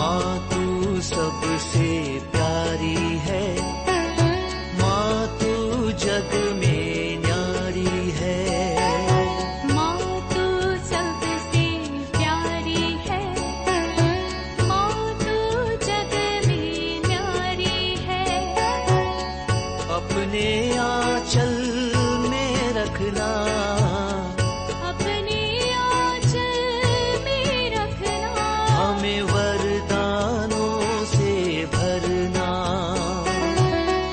माँ तू सबसे प्यारी है, माँ तू जग में न्यारी है। माँ तू सबसे प्यारी है, माँ तू जग में न्यारी है। अपने आंचल में रखना, अपने आंचल में रखना। हमें वरदानों से भरना।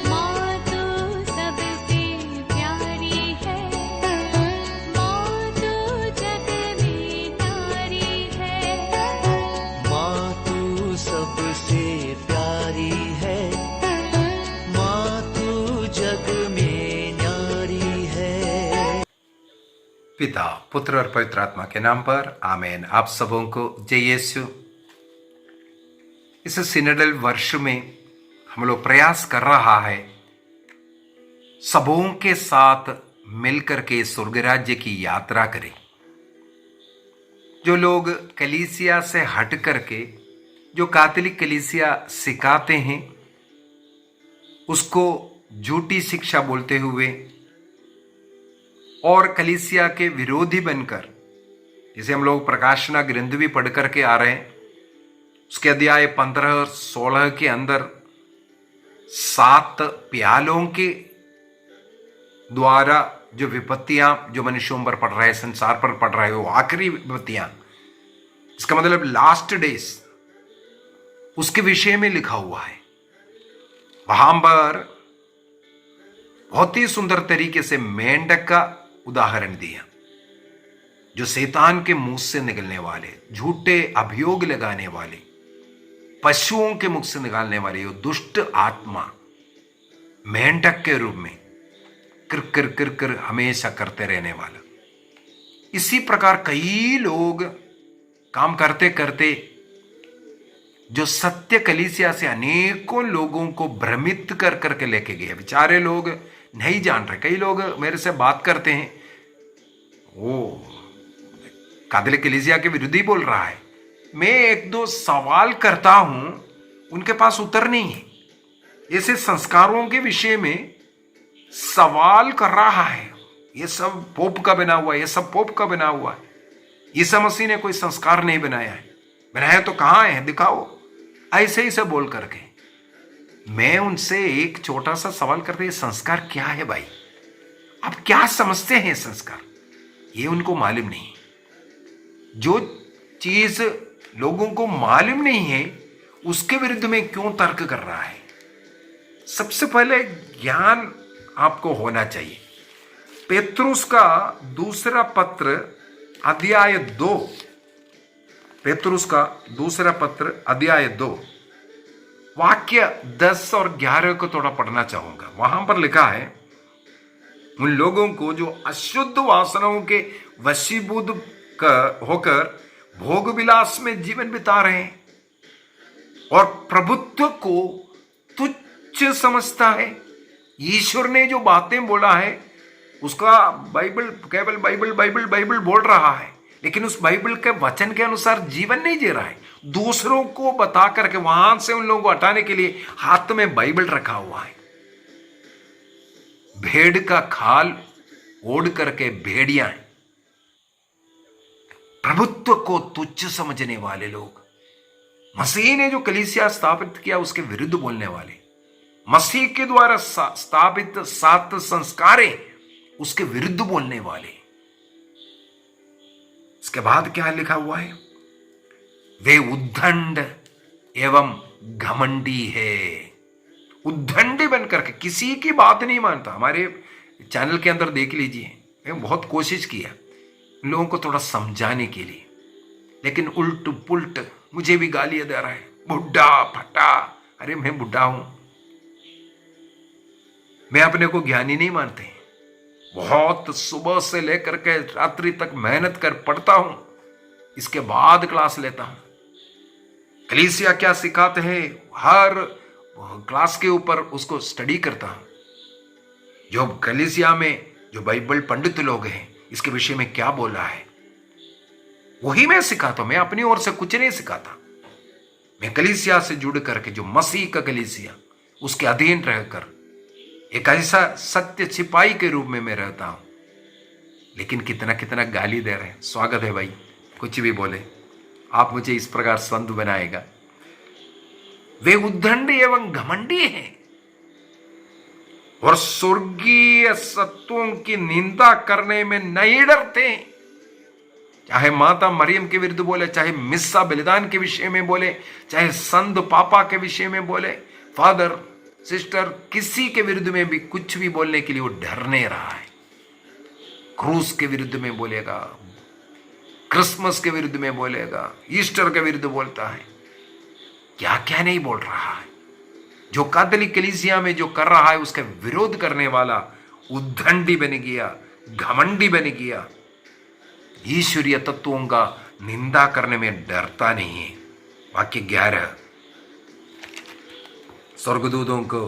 माँ तू सबसे प्यारी है, माँ तू जग में न्यारी है। माँ तू सबसे प्यारी है, माँ तू जग में न्यारी है। पिता, पुत्र और पवित्र आत्मा के नाम पर आमीन। आप सबों को जय यीशु। इस सिनोडल वर्ष में हम लोग प्रयास कर रहा है सबों के साथ मिलकर के स्वर्ग राज्य की यात्रा करें। जो लोग कलीसिया से हट करके जो कैथोलिक कलीसिया सिखाते हैं उसको झूठी शिक्षा बोलते हुए और कलीसिया के विरोधी बनकर, जिसे हम लोग प्रकाशना ग्रंथ भी पढ़ करके आ रहे हैं, उसके अध्याय 15 और 16 के अंदर 7 प्यालों के द्वारा जो विपत्तियां जो मनुष्यों पर पड़ रहे हैं, संसार पर पड़ रहे हैं, वो आखिरी विपत्तियां, इसका मतलब लास्ट डेज, उसके विषय में लिखा हुआ है। वहां पर बहुत ही सुंदर तरीके से मेंढक का उदाहरण दिया, जो शैतान के मुंह से निकलने वाले, झूठे अभियोग लगाने वाले, पशुओं के मुख से निकालने वाले वो दुष्ट आत्मा मेंढक के रूप में किर किर किर किर हमेशा करते रहने वाला। इसी प्रकार कई लोग काम करते करते जो सत्य कलीसिया से अनेकों लोगों को भ्रमित कर करके लेके गए। बेचारे लोग नहीं जान रहे। कई लोग मेरे से बात करते हैं, वो कैथोलिक कलीसिया के विरोधी बोल रहा है। मैं 1-2 सवाल करता हूं, उनके पास उत्तर नहीं है। ऐसे संस्कारों के विषय में सवाल कर रहा है, ये सब पोप का बना हुआ है, ये सब पोप का बना हुआ है। यीशु मसीह ने कोई संस्कार नहीं बनाया है, बनाया तो कहां है, दिखाओ। ऐसे ही सब बोल करके मैं उनसे एक छोटा सा सवाल करते, ये संस्कार क्या है भाई? आप क्या समझते हैं संस्कार? ये उनको मालूम नहीं। जो चीज लोगों को मालूम नहीं है उसके विरुद्ध में क्यों तर्क कर रहा है? सबसे पहले ज्ञान आपको होना चाहिए। पेत्रुस का दूसरा पत्र अध्याय 2, पेत्रुस का दूसरा पत्र अध्याय 2 वाक्य 10 और 11 को थोड़ा पढ़ना चाहूंगा। वहां पर लिखा है, उन लोगों को जो अशुद्ध वासनाओं के वशीभूत होकर भोग विलास में जीवन बिता रहे हैं और प्रभुत्व को तुच्छ समझता है। ईश्वर ने जो बातें बोला है उसका बाइबल केवल बाइबल बाइबल बाइबल बोल रहा है, लेकिन उस बाइबल के वचन के अनुसार जीवन नहीं जी रहा है। दूसरों को बता करके वहां से उन लोगों को हटाने के लिए हाथ में बाइबल रखा हुआ है। भेड़ का खाल ओढ़ करके भेड़िया है। प्रभुत्व को तुच्छ समझने वाले लोग, मसीह ने जो कलीसिया स्थापित किया उसके विरुद्ध बोलने वाले, मसीह के द्वारा स्थापित 7 संस्कारें उसके विरुद्ध बोलने वाले। इसके बाद क्या लिखा हुआ है? वे उद्दंड एवं घमंडी है। उद्दंडी बनकर के किसी की बात नहीं मानता। हमारे चैनल के अंदर देख लीजिए, मैं बहुत कोशिश किया लोगों को थोड़ा समझाने के लिए, लेकिन उल्ट पुल्ट मुझे भी गालियां दे रहा है, बुढ़ा फटा। अरे मैं बुढ़ा हूं? मैं अपने को ज्ञानी नहीं मानते। बहुत सुबह से लेकर के रात्रि तक मेहनत कर पढ़ता हूं, इसके बाद क्लास लेता हूं। कलीसिया क्या सिखाते हैं हर क्लास के ऊपर उसको स्टडी करता हूं। जो कलीसिया में जो बाइबल पंडित लोग हैं इसके विषय में क्या बोला है वही मैं सिखाता हूं। मैं अपनी ओर से कुछ नहीं सिखाता। मैं कलीसिया से जुड़ करके, जो मसीह का कलीसिया, उसके अधीन रहकर एक ऐसा सत्य सिपाही के रूप में मैं रहता हूं। लेकिन कितना कितना गाली दे रहे हैं। स्वागत है भाई, कुछ भी बोले, आप मुझे इस प्रकार संत बनाएगा। वे उद्दंडी एवं घमंडी हैं और स्वर्गीय सत्वों की निंदा करने में नहीं डरते। चाहे माता मरियम के विरुद्ध बोले, चाहे मिस्सा बलिदान के विषय में बोले, चाहे संत पापा के विषय में बोले, फादर सिस्टर, किसी के विरुद्ध में भी कुछ भी बोलने के लिए वो डर नहीं रहा है। क्रूस के विरुद्ध में बोलेगा, क्रिसमस के विरुद्ध में बोलेगा, ईस्टर के विरुद्ध बोलता है, क्या क्या नहीं बोल रहा है। जो कैथोलिक कलीसिया में जो कर रहा है उसका विरोध करने वाला उद्दंडी बन गया, घमंडी बन गया, ईश्वरीय तत्वों का निंदा करने में डरता नहीं है। वाक्य 11, स्वर्गदूतों को,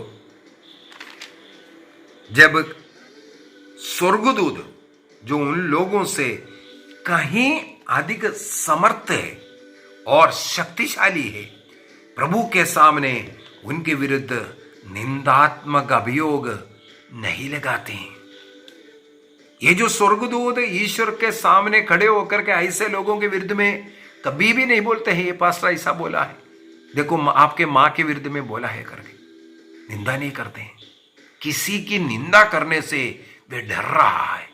जब स्वर्गदूत जो उन लोगों से कहीं अधिक समर्थ है और शक्तिशाली है, प्रभु के सामने उनके विरुद्ध निंदात्मक अभियोग नहीं लगाते हैं। ये जो स्वर्गदूत ईश्वर के सामने खड़े होकर के ऐसे लोगों के विरुद्ध में कभी भी नहीं बोलते हैं ये पास्टर ऐसा बोला है, देखो आपके मां के विरुद्ध में बोला है करके, निंदा नहीं करते हैं। किसी की निंदा करने से वे डर रहा है।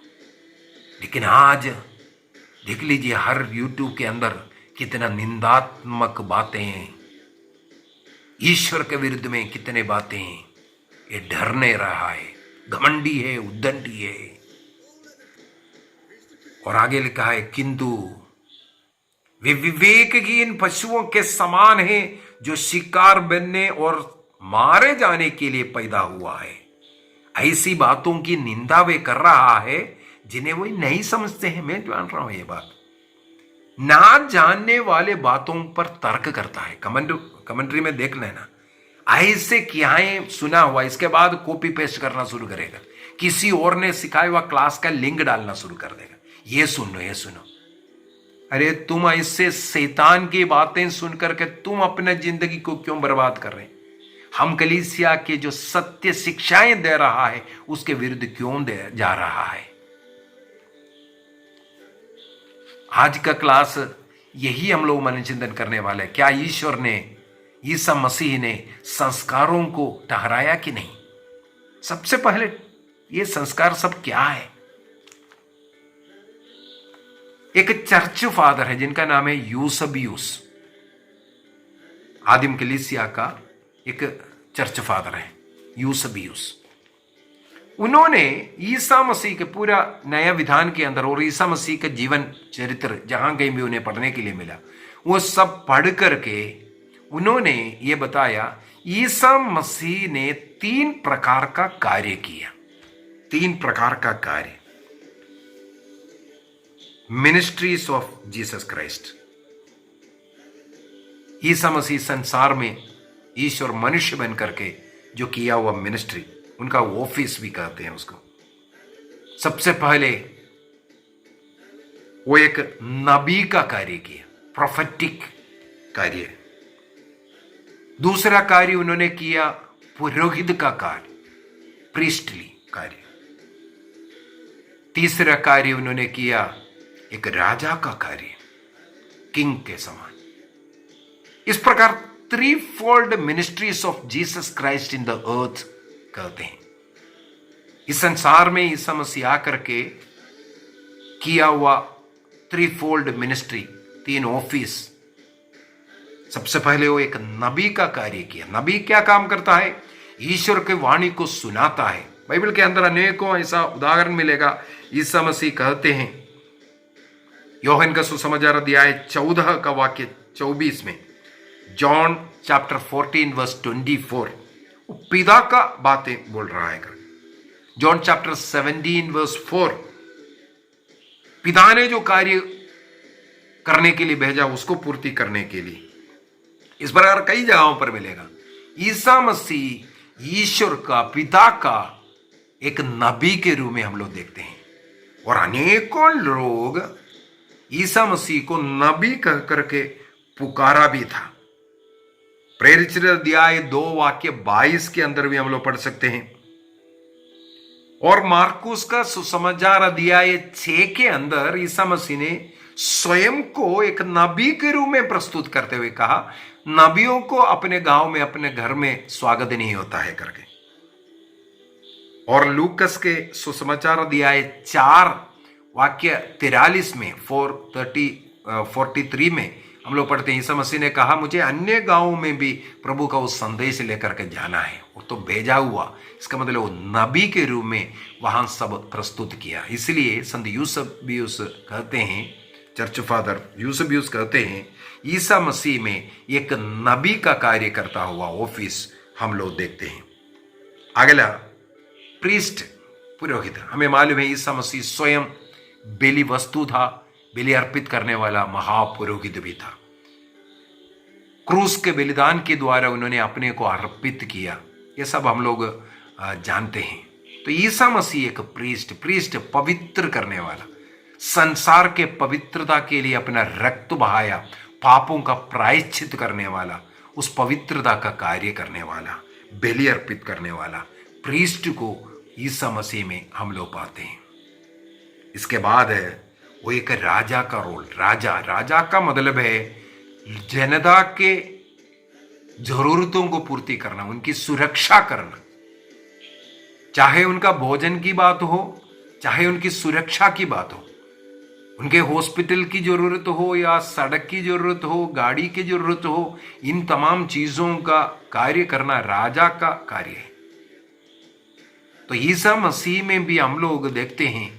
लेकिन आज देख लीजिए हर यूट्यूब के अंदर कितना निंदात्मक बातें हैं, ईश्वर के विरुद्ध में कितने बातें हैं। ये डर नहीं रहा है, घमंडी है, उद्दंडी है। और आगे लिखा है, किंतु वे विवेकहीन पशुओं के समान हैं जो शिकार बनने और मारे जाने के लिए पैदा हुआ है। ऐसी बातों की निंदा वे कर रहा है जिन्हें वो नहीं समझते हैं। मैं जान रहा हूं ये बात। ना जानने वाले बातों पर तर्क करता है। कमेंट्री में देख लेना, ऐसे क्याएं सुना हुआ, इसके बाद कॉपी पेस्ट करना शुरू करेगा, किसी और ने सिखाया हुआ क्लास का लिंक डालना शुरू कर देगा, ये सुनो ये सुनो। अरे तुम ऐसे शैतान की बातें सुन करके तुम अपने जिंदगी को क्यों बर्बाद कर रहे हैं? हम कलीसिया के जो सत्य शिक्षाएं दे रहा है उसके विरुद्ध क्यों दे जा रहा है? आज का क्लास यही हम लोग मनोचिंतन करने वाले हैं। क्या ईश्वर ने, ईसा मसीह ने संस्कारों को ठहराया कि नहीं? सबसे पहले ये संस्कार सब क्या है? एक चर्च फादर है जिनका नाम है यूसबियुस, आदिम कलीसिया का एक चर्च फादर है यूसबियुस। उन्होंने ईसा मसीह के पूरा नया विधान के अंदर और ईसा मसीह का जीवन चरित्र जहां कहीं भी उन्हें पढ़ने के लिए मिला, वो सब पढ़ करके उन्होंने ये बताया ईसा मसीह ने 3 प्रकार का कार्य किया। 3 प्रकार का कार्य, ministries of Jesus Christ. Isa Masih संसार में ईश्वर मनुष्य बन करके जो किया हुआ मिनिस्ट्री, उनका ऑफिस भी कहते हैं उसको। सबसे पहले वो एक नबी का कार्य किया, प्रोफेटिक कार्य। दूसरा कार्य उन्होंने किया पुरोहित का कार्य, प्रीस्टली कार्य। तीसरा कार्य उन्होंने किया एक राजा का कार्य, किंग के समान। इस प्रकार 3-fold ministries of Jesus Christ in the earth कहते हैं। इस संसार में ईसा मसीह आकर के किया हुआ 3-fold मिनिस्ट्री, 3 ऑफिस। सबसे पहले वो एक नबी का कार्य किया। नबी क्या काम करता है? ईश्वर के वाणी को सुनाता है। बाइबल के अंदर अनेकों ऐसा उदाहरण मिलेगा। ईसा मसीह कहते हैं, योहन का सुसमाचार अध्याय 14 का वाक्य 24 में, जॉन चैप्टर 14 वर्स 24, पिता का बातें बोल रहा है। जॉन चैप्टर 17 वर्स 4, पिता ने जो कार्य करने के लिए भेजा उसको पूर्ति करने के लिए। इस प्रकार कई जगहों पर मिलेगा। ईसा मसीह ईश्वर का, पिता का एक नबी के रूप में हम लोग देखते हैं। और अनेकों लोग ईसा मसीह को नबी कह करके पुकारा भी था। प्रेरित अध्याय 2 वाक्य 22 के अंदर भी हम लोग पढ़ सकते हैं। और मार्कुस का सुसमाचार अध्याय 6 के अंदर ईसा मसीह ने स्वयं को एक नबी के रूप में प्रस्तुत करते हुए कहा, नबियों को अपने गांव में, अपने घर में स्वागत नहीं होता है करके। और लूकस के सुसमाचार अध्याय 4 वाक्य 43 में 43 में हम लोग पढ़ते हैं, ईसा मसीह ने कहा, मुझे अन्य गांवों में भी प्रभु का उस संदेश लेकर के जाना है। वो तो भेजा हुआ, इसका मतलब वो नबी के रूप में वहां सब प्रस्तुत किया। इसलिए संत यूसेबियुस कहते हैं, चर्च फादर यूसेबियुस कहते हैं, ईसा मसीह में एक नबी का कार्य करता हुआ ऑफिस हम लोग देखते हैं। अगला प्रीस्ट, पुरोहित। हमें मालूम है ईसा मसीह स्वयं बलि वस्तु था, बलि अर्पित करने वाला महापुरोहित भी था। क्रूस के बलिदान के द्वारा उन्होंने अपने को अर्पित किया, ये सब हम लोग जानते हैं। तो ईसा मसीह एक प्रीस्ट पवित्र करने वाला, संसार के पवित्रता के लिए अपना रक्त बहाया, पापों का प्रायश्चित करने वाला, उस पवित्रता का कार्य करने वाला, बलि अर्पित करने वाला प्रीस्ट को ईसा मसीह में हम लोग पाते हैं। इसके बाद है वो एक राजा का रोल। राजा का मतलब है जनता के जरूरतों को पूर्ति करना, उनकी सुरक्षा करना, चाहे उनका भोजन की बात हो, चाहे उनकी सुरक्षा की बात हो, उनके हॉस्पिटल की जरूरत हो या सड़क की जरूरत हो, गाड़ी की जरूरत हो, इन तमाम चीजों का कार्य करना राजा का कार्य है। तो ईसा मसीह में भी हम लोग देखते हैं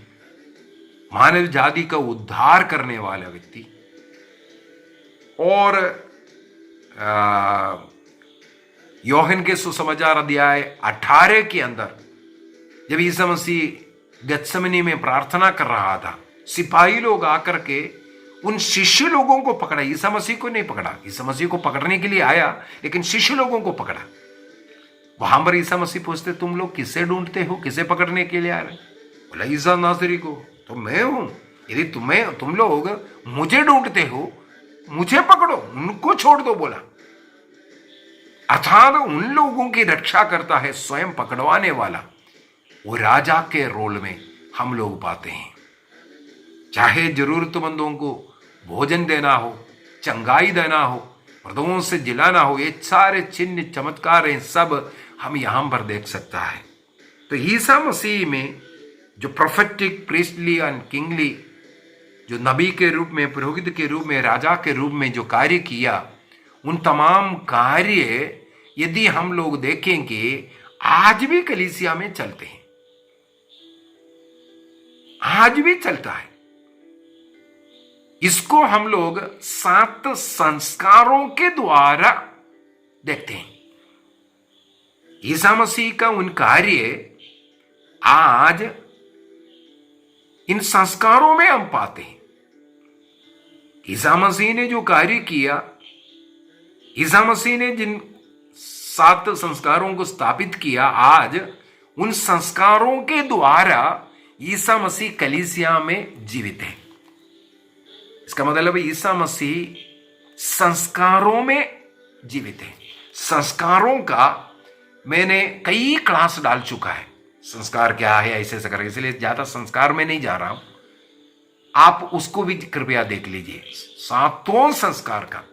मानव जाति का उद्धार करने वाला व्यक्ति। और योहन के सुसमाचार अध्याय 18 के अंदर जब ईसा मसीह गत्समनी में प्रार्थना कर रहा था, सिपाही लोग आकर के उन शिष्य लोगों को पकड़ा, ईसा मसीह को नहीं पकड़ा। ईसा मसीह को पकड़ने के लिए आया, लेकिन शिष्य लोगों को पकड़ा। वहां पर ईसा मसीह पूछते, तुम लोग किसे ढूंढते हो, किसे पकड़ने के लिए आ रहे? बोला, ईसा नासरी को। तो मैं हूं, यदि तुम लोग मुझे ढूंढते हो, मुझे पकड़ो, उनको छोड़ दो। बोला, अर्थात उन लोगों की रक्षा करता है स्वयं पकड़वाने वाला। वो राजा के रोल में हम लोग पाते हैं। चाहे जरूरतमंदों को भोजन देना हो, चंगाई देना हो, मर्दों से जिलाना हो, ये सारे चिन्ह चमत्कार हैं, सब हम यहां पर देख सकता है। तो ईसा मसीह में जो प्रोफेटिक, प्रीस्टली एंड किंगली, जो नबी के रूप में, पुरोहित के रूप में, राजा के रूप में जो कार्य किया, उन तमाम कार्य यदि हम लोग देखेंगे आज भी कलीसिया में चलते हैं, आज भी चलता है। इसको हम लोग 7 संस्कारों के द्वारा देखते हैं। ईसा मसीह का उन कार्य आज इन संस्कारों में हम पाते हैं। ईसा मसीह ने जो कार्य किया, ईसा मसीह ने जिन 7 संस्कारों को स्थापित किया, आज उन संस्कारों के द्वारा ईसा मसीह कलीसिया में जीवित है। इसका मतलब है ईसा मसीह संस्कारों में जीवित है। संस्कारों का मैंने कई क्लास डाल चुका है, संस्कार क्या है ऐसे ऐसे करके, इसलिए ज्यादा संस्कार में नहीं जा रहा हूं। आप उसको भी कृपया देख लीजिए। 7 संस्कार का,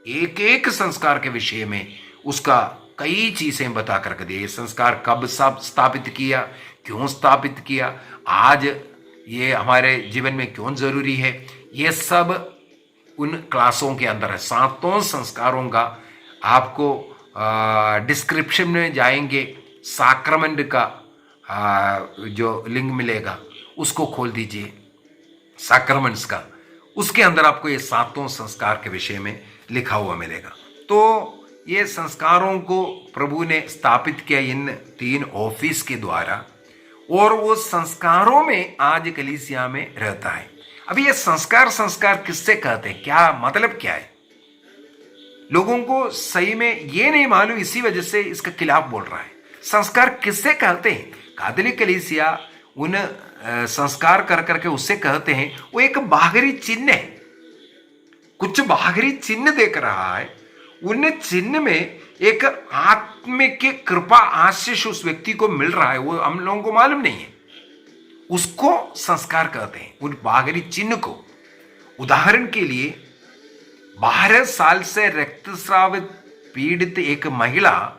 एक एक संस्कार के विषय में उसका कई चीजें बता करके दिए। संस्कार कब सब स्थापित किया, क्यों स्थापित किया, आज ये हमारे जीवन में क्यों जरूरी है, ये सब उन क्लासों के अंदर है। 7 संस्कारों का आपको डिस्क्रिप्शन में जाएंगे, साक्रमेंट का जो लिंक मिलेगा उसको खोल दीजिए, साक्रमेंट्स का, उसके अंदर आपको ये 7 संस्कार के विषय में लिखा हुआ मिलेगा। तो ये संस्कारों को प्रभु ने स्थापित किया इन 3 ऑफिस के द्वारा, और वो संस्कारों में आज कलीसिया में रहता है। अभी ये संस्कार किससे कहते हैं, क्या मतलब क्या है, लोगों को सही में ये नहीं मालूम, इसी वजह से इसका खिलाफ बोल रहा है। संस्कार किससे कहते हैं? कैथोलिक कलीसिया उन संस्कार कर करके उससे कहते हैं, वो एक बाहरी चिन्ह है, कुछ बाहरी चिन्ह देख रहा है, उन चिन्ह में एक आत्मिक कृपा आशीष उस व्यक्ति को मिल रहा है, वो हम लोगों को मालूम नहीं है, उसको संस्कार कहते हैं, उन बाहरी चिन्ह को। उदाहरण के लिए 12 साल से रक्तस्राव पीड़ित एक महिला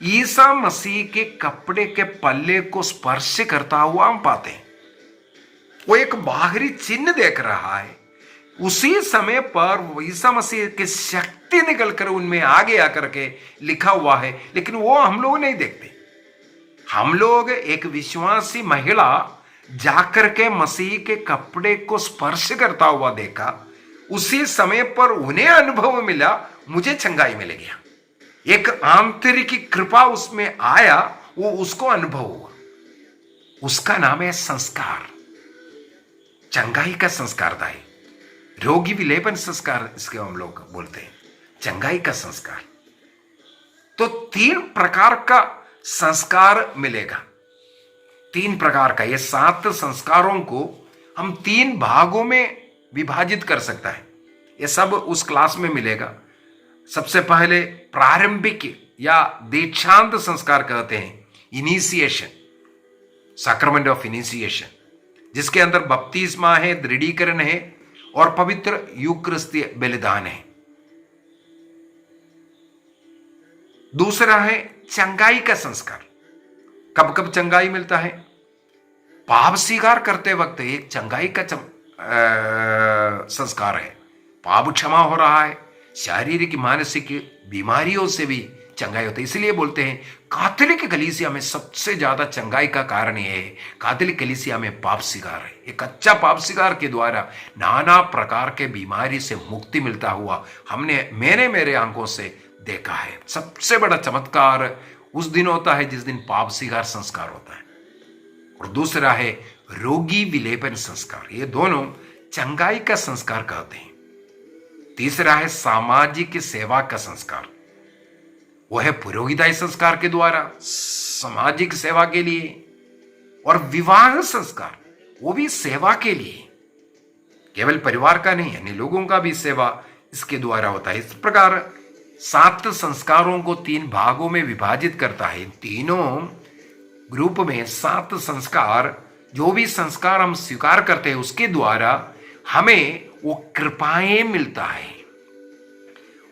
ईसा मसीह के कपड़े के पल्ले को स्पर्श करता हुआ हम पाते हैं। वो एक बाहरी चिन्ह देख रहा है, उसी समय पर ईसा मसीह की शक्ति निकलकर उनमें आगे आकर के लिखा हुआ है, लेकिन वो हम लोग नहीं देखते। हम लोग एक विश्वासी महिला जाकर के मसीह के कपड़े को स्पर्श करता हुआ देखा, उसी समय पर उन्हें अनुभव मिला, मुझे चंगाई मिल गया, एक आंतरिक कृपा उसमें आया, वो उसको अनुभव हुआ। उसका नाम है संस्कार, चंगाई का संस्कारदायी, रोगी विलेपन संस्कार इसके हम लोग बोलते हैं, चंगाई का संस्कार। तो 3 प्रकार का संस्कार मिलेगा, 3 प्रकार का। ये 7 संस्कारों को हम 3 भागों में विभाजित कर सकता है, ये सब उस क्लास में मिलेगा। सबसे पहले प्रारंभिक या दीक्षांत संस्कार कहते हैं, इनिशिएशन, सैक्रमेंट ऑफ इनिशिएशन, जिसके अंदर बपतिस्मा है, दृढ़ीकरण है और पवित्र यूकरिस्तीय बलिदान है। दूसरा है चंगाई का संस्कार। कब कब चंगाई मिलता है? पाप स्वीकार करते वक्त एक चंगाई का संस्कार है, पाप क्षमा हो रहा है, शारीरिक मानसिक बीमारियों से भी चंगाई होती है। इसलिए बोलते हैं कैथोलिक कलीसिया में सबसे ज्यादा चंगाई का कारण यह है, कैथोलिक कलीसिया में पाप स्वीकार है। एक अच्छा पाप स्वीकार के द्वारा नाना प्रकार के बीमारी से मुक्ति मिलता हुआ मैंने मेरे आंखों से देखा है। सबसे बड़ा चमत्कार उस दिन होता है जिस दिन पाप स्वीकार संस्कार होता है। और दूसरा है रोगी विलेपन संस्कार, ये दोनों चंगाई का संस्कार कहते हैं। तीसरा है सामाजिक सेवा का संस्कार, वह है पुरोहिताई संस्कार के द्वारा सामाजिक सेवा के लिए। और विवाह संस्कार, वो भी सेवा के लिए, केवल परिवार का नहीं, अन्य लोगों का भी सेवा इसके द्वारा होता है। इस प्रकार 7 संस्कारों को 3 भागों में विभाजित करता है। तीनों ग्रुप में 7 संस्कार, जो भी संस्कार हम स्वीकार करते हैं उसके द्वारा हमें वो कृपाएं मिलता है।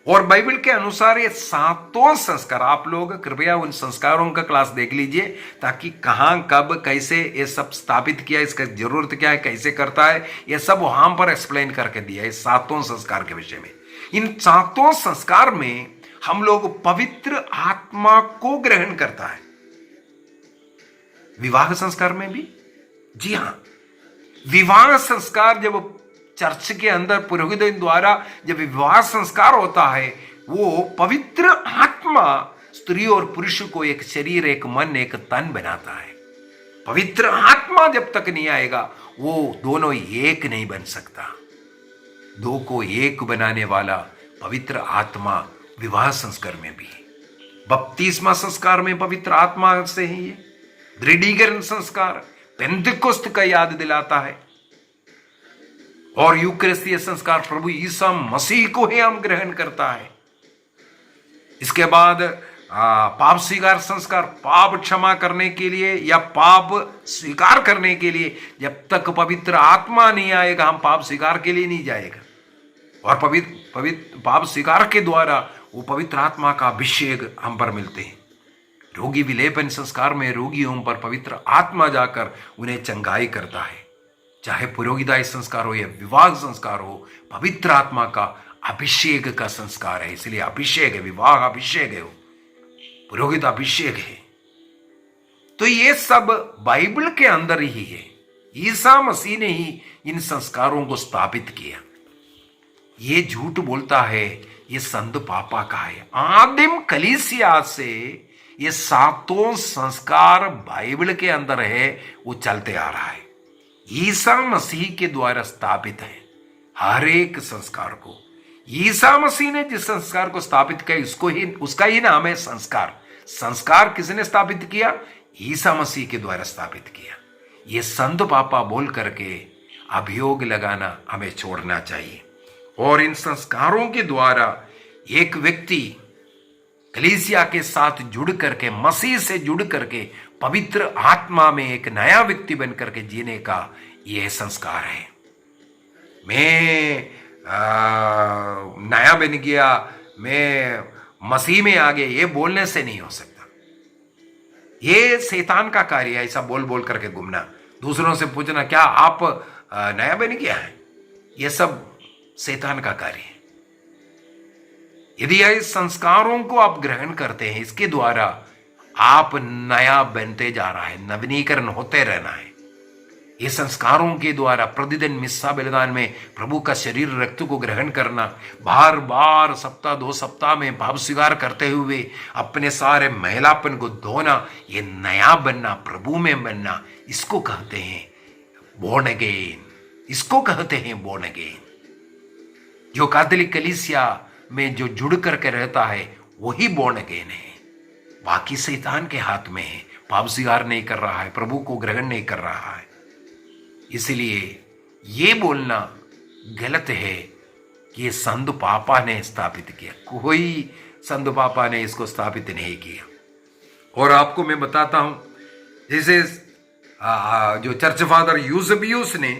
और बाइबल के अनुसार ये 7 संस्कार, आप लोग कृपया उन संस्कारों का क्लास देख लीजिए, ताकि कहां कब कैसे ये सब स्थापित किया, इसका जरूरत क्या है, कैसे करता है, ये सब वहां पर एक्सप्लेन करके दिया है 7 संस्कार के विषय में। इन 7 संस्कार में हम लोग पवित्र आत्मा को ग्रहण करता है। विवाह संस्कार में भी, जी हां, विवाह संस्कार जब चर्च के अंदर पुरोहित द्वारा जब विवाह संस्कार होता है, वो पवित्र आत्मा स्त्री और पुरुष को एक शरीर, एक मन, एक तन बनाता है। पवित्र आत्मा जब तक नहीं आएगा वो दोनों एक नहीं बन सकता। 2 को 1 बनाने वाला पवित्र आत्मा विवाह संस्कार में भी है। बपतिस्मा संस्कार में पवित्र आत्मा से ही है। दृढ़ीकरण संस्कार पेंतिकोस्त का याद दिलाता है। और यूकरिस्तीय संस्कार प्रभु ईसा मसीह को ही हम ग्रहण करता है। इसके बाद पाप स्वीकार संस्कार, पाप क्षमा करने के लिए या पाप स्वीकार करने के लिए, जब तक पवित्र आत्मा नहीं आएगा हम पाप स्वीकार के लिए नहीं जाएगा। और पवित्र पाप स्वीकार के द्वारा वो पवित्र आत्मा का अभिषेक हम पर मिलते हैं। रोगी विलेपन संस्कार में रोगियों पर पवित्र आत्मा जाकर उन्हें चंगाई करता है। चाहे पुरोहिताई संस्कार हो या विवाह संस्कार हो, पवित्र आत्मा का अभिषेक का संस्कार है। इसलिए अभिषेक है, विवाह अभिषेक है, पुरोहित अभिषेक है। तो ये सब बाइबल के अंदर ही है। ईसा मसीह ने ही इन संस्कारों को स्थापित किया। ये झूठ बोलता है, ये संत पापा का है। आदिम कलीसिया से ये 7 संस्कार बाइबल के अंदर है, वो चलते आ रहा है। ईसा मसीह के द्वारा स्थापित है हर एक संस्कार को। ईसा मसीह ने जिस संस्कार को स्थापित किया उसका ही नाम है संस्कार। संस्कार किसने स्थापित किया? ईसा मसीह के द्वारा स्थापित किया। ये संत पापा बोल करके अभियोग लगाना हमें छोड़ना चाहिए। और इन संस्कारों के द्वारा एक व्यक्ति कलीसिया के साथ जुड़ करके, मसीह से जुड़ करके, पवित्र आत्मा में एक नया व्यक्ति बन करके जीने का यह संस्कार है। मैं नया बन गया, मैं मसीह में आ गया, ये बोलने से नहीं हो सकता। ये शैतान का कार्य है, ऐसा बोल बोल करके घूमना, दूसरों से पूछना क्या आप नया बन गया है, ये सब शैतान का कार्य है। यदि इस संस्कारों को आप ग्रहण करते हैं, इसके द्वारा आप नया बनते जा रहा है, नवीनीकरण होते रहना है। ये संस्कारों के द्वारा प्रतिदिन मिस्सा बलिदान में प्रभु का शरीर रक्त को ग्रहण करना, बार बार सप्ताह 2 सप्ताह में पाप स्वीकार करते हुए अपने सारे मैलापन को धोना, ये नया बनना, प्रभु में बनना, इसको कहते हैं बोर्न अगेन, इसको कहते हैं बोर्न अगेन। जो कैथोलिक कलीसिया में जो जुड़ करके रहता है वही बोर्न अगेन है। बाकी शैतान के हाथ में है, पाप स्वीकार नहीं कर रहा है, प्रभु को ग्रहण नहीं कर रहा है। इसलिए ये बोलना गलत है कि ये संत पापा ने स्थापित किया, कोई संत पापा ने इसको स्थापित नहीं किया। और आपको मैं बताता हूं, जैसे जो चर्च फादर यूसेबियुस ने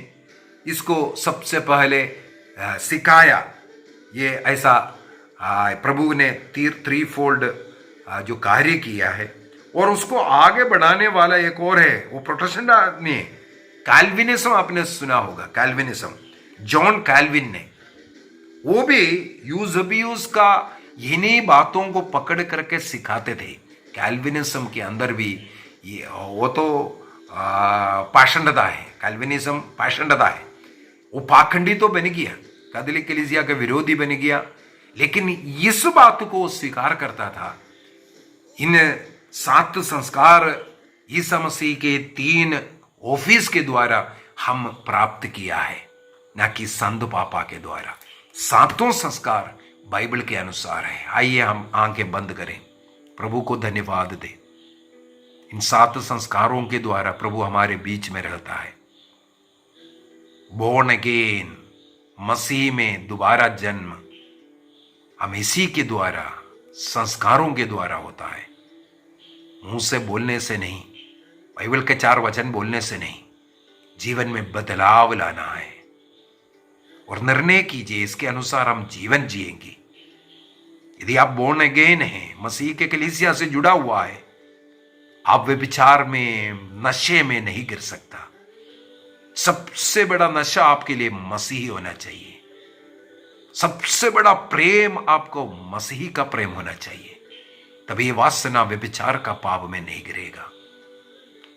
इसको सबसे पहले सिखाया, ये ऐसा प्रभु ने थ्री फोल्ड जो कार्य किया है। और उसको आगे बढ़ाने वाला एक और है, वो प्रोटेस्टेंट आदमी है, कैल्विनिज्म। आपने सुना होगा कैल्विनिज्म, जॉन कैल्विन ने, वो भी यूसेबियुस का इन्हीं बातों को पकड़ करके सिखाते थे। कैल्विनिज्म के अंदर भी ये वो तो पाषंडता है, कैल्विनिज्म पाषंडता है। वो पाखंडी तो बन गया, कैथोलिक कलीसिया का विरोधी बन गया, लेकिन इस बात को स्वीकार करता था। इन 7 संस्कार ईसा मसीह के 3 ऑफिस के द्वारा हम प्राप्त किया है, न कि संत पापा के द्वारा। 7 संस्कार बाइबल के अनुसार है। आइए हम आंखें बंद करें, प्रभु को धन्यवाद दें। इन 7 संस्कारों के द्वारा प्रभु हमारे बीच में रहता है। बोर्न अगेन, मसीह में दोबारा जन्म, हम इसी के द्वारा, संस्कारों के द्वारा होता है। मुंह से बोलने से नहीं, बाइबल के 4 वचन बोलने से नहीं, जीवन में बदलाव लाना है और निर्णय कीजिए, इसके अनुसार हम जीवन जिएंगे। यदि आप बोर्न अगेन हैं, मसीह के कलीसिया से जुड़ा हुआ है, आप व्यभिचार में, नशे में नहीं गिर सकता। सबसे बड़ा नशा आपके लिए मसीही होना चाहिए। सबसे बड़ा प्रेम आपको मसीही का प्रेम होना चाहिए, तभी वासना व्यभिचार का पाप में नहीं गिरेगा।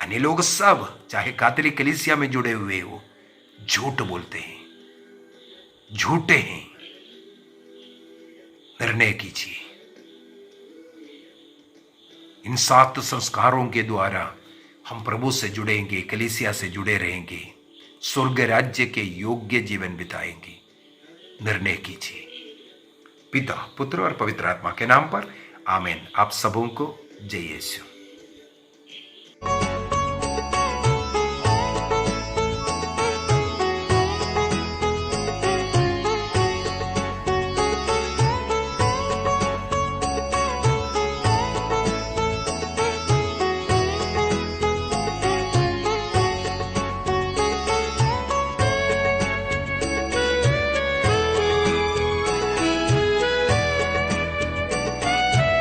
अन्य लोग सब, चाहे कैथोलिक कलीसिया में जुड़े हुए हो, झूठ बोलते हैं, झूठे हैं। निर्णय कीजिए। इन 7 संस्कारों के द्वारा हम प्रभु से जुड़ेंगे, कलीसिया से जुड़े रहेंगे, स्वर्ग राज्य के योग्य जीवन बिताएंगे। निर्णय कीजिए। पिता, पुत्र और पवित्र आत्मा के नाम पर आमीन। आप सबों को जय यीशु।